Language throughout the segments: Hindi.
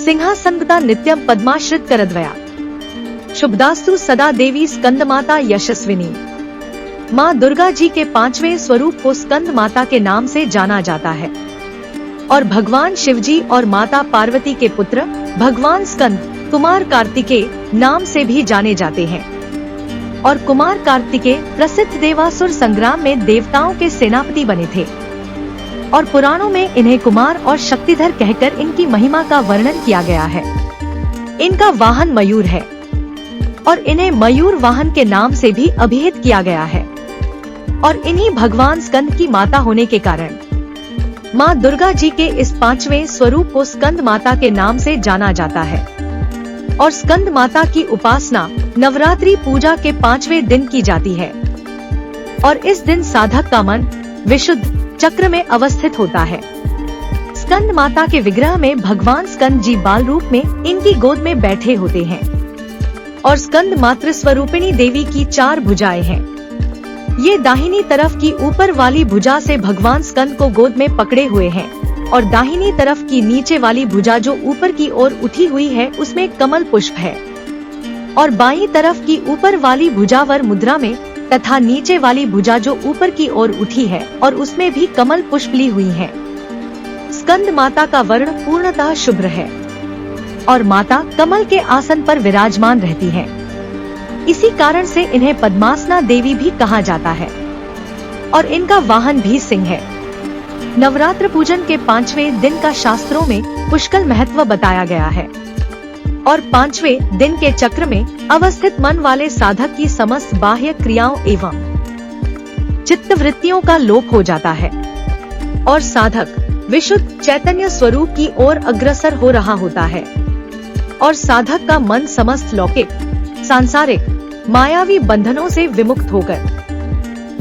सिंहासनगता नित्यम पद्माश्रित करद्वया शुभदास्तु सदा देवी स्कंदमाता यशस्विनी। माँ दुर्गा जी के 5वें स्वरूप को स्कंद माता के नाम से जाना जाता है और भगवान शिवजी और माता पार्वती के पुत्र भगवान स्कंद कुमार कार्तिकेय नाम से भी जाने जाते हैं। और कुमार कार्तिकेय प्रसिद्ध देवासुर संग्राम में देवताओं के सेनापति बने थे और पुराणों में इन्हें कुमार और शक्तिधर कहकर इनकी महिमा का वर्णन किया गया है। इनका वाहन मयूर है और इन्हें मयूर वाहन के नाम से भी अभिहित किया गया है और इन्हीं भगवान स्कंद की माता होने के कारण माँ दुर्गा जी के इस 5वें स्वरूप को स्कंद माता के नाम से जाना जाता है। और स्कंद माता की उपासना नवरात्रि पूजा के 5वें दिन की जाती है और इस दिन साधक का मन विशुद्ध चक्र में अवस्थित होता है। स्कंद माता के विग्रह में भगवान स्कंद जी बाल रूप में इनकी गोद में बैठे होते हैं और स्कंद मातृ स्वरूपिणी देवी की 4 भुजाएं हैं। ये दाहिनी तरफ की ऊपर वाली भुजा से भगवान स्कंद को गोद में पकड़े हुए हैं और दाहिनी तरफ की नीचे वाली भुजा जो ऊपर की ओर उठी हुई है उसमें कमल पुष्प है और बाईं तरफ की ऊपर वाली भुजा वर मुद्रा में तथा नीचे वाली भुजा जो ऊपर की ओर उठी है और उसमें भी कमल पुष्प ली हुई है। स्कंद माता का वर्ण पूर्णतः शुभ्र है और माता कमल के आसन पर विराजमान रहती है। इसी कारण से इन्हें पद्मासना देवी भी कहा जाता है और इनका वाहन भी सिंह है। नवरात्र पूजन के 5वें दिन का शास्त्रों में पुष्कल महत्व बताया गया है और 5वें दिन के चक्र में अवस्थित मन वाले साधक की समस्त बाह्य क्रियाओं एवं चित्त वृत्तियों का लोप हो जाता है और साधक विशुद्ध चैतन्य स्वरूप की ओर अग्रसर हो रहा होता है और साधक का मन समस्त लौकिक सांसारिक मायावी बंधनों से विमुक्त होकर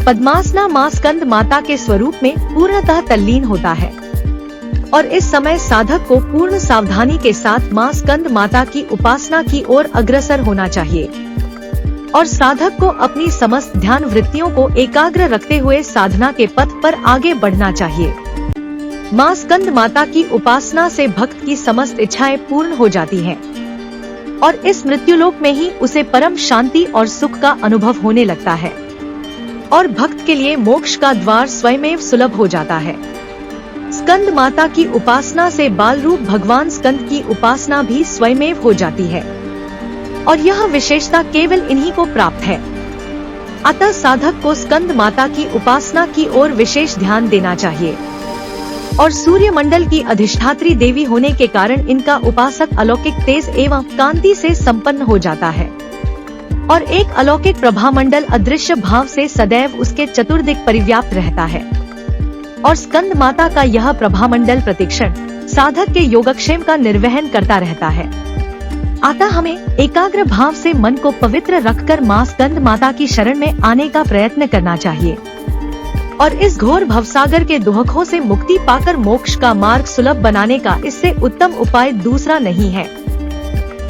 पद्मासना मां स्कंद माता के स्वरूप में पूर्णतः तल्लीन होता है और इस समय साधक को पूर्ण सावधानी के साथ मां स्कंद माता की उपासना की ओर अग्रसर होना चाहिए और साधक को अपनी समस्त ध्यान वृत्तियों को एकाग्र रखते हुए साधना के पथ पर आगे बढ़ना चाहिए। मां स्कंद माता की उपासना से भक्त की समस्त इच्छाएं पूर्ण हो जाती हैं और इस मृत्युलोक में ही उसे परम शांति और सुख का अनुभव होने लगता है और भक्त के लिए मोक्ष का द्वार स्वयमेव सुलभ हो जाता है। स्कंद माता की उपासना से बाल रूप भगवान स्कंद की उपासना भी स्वयमेव हो जाती है और यह विशेषता केवल इन्हीं को प्राप्त है। अतः साधक को स्कंद माता की उपासना की ओर विशेष ध्यान देना चाहिए और सूर्य मंडल की अधिष्ठात्री देवी होने के कारण इनका उपासक अलौकिक तेज एवं कांति से संपन्न हो जाता है और एक अलौकिक प्रभा मंडल अदृश्य भाव से सदैव उसके चतुर्दिक परिव्याप्त रहता है और स्कंद माता का यह प्रभा मंडल प्रतिक्षण साधक के योगक्षेम का निर्वहन करता रहता है। अतः हमें एकाग्र भाव से मन को पवित्र रखकर मां स्कंद माता की शरण में आने का प्रयत्न करना चाहिए और इस घोर भवसागर के दुहकों से मुक्ति पाकर मोक्ष का मार्ग सुलभ बनाने का इससे उत्तम उपाय दूसरा नहीं है।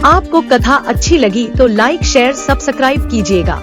आपको कथा अच्छी लगी तो लाइक शेयर सब्सक्राइब कीजिएगा।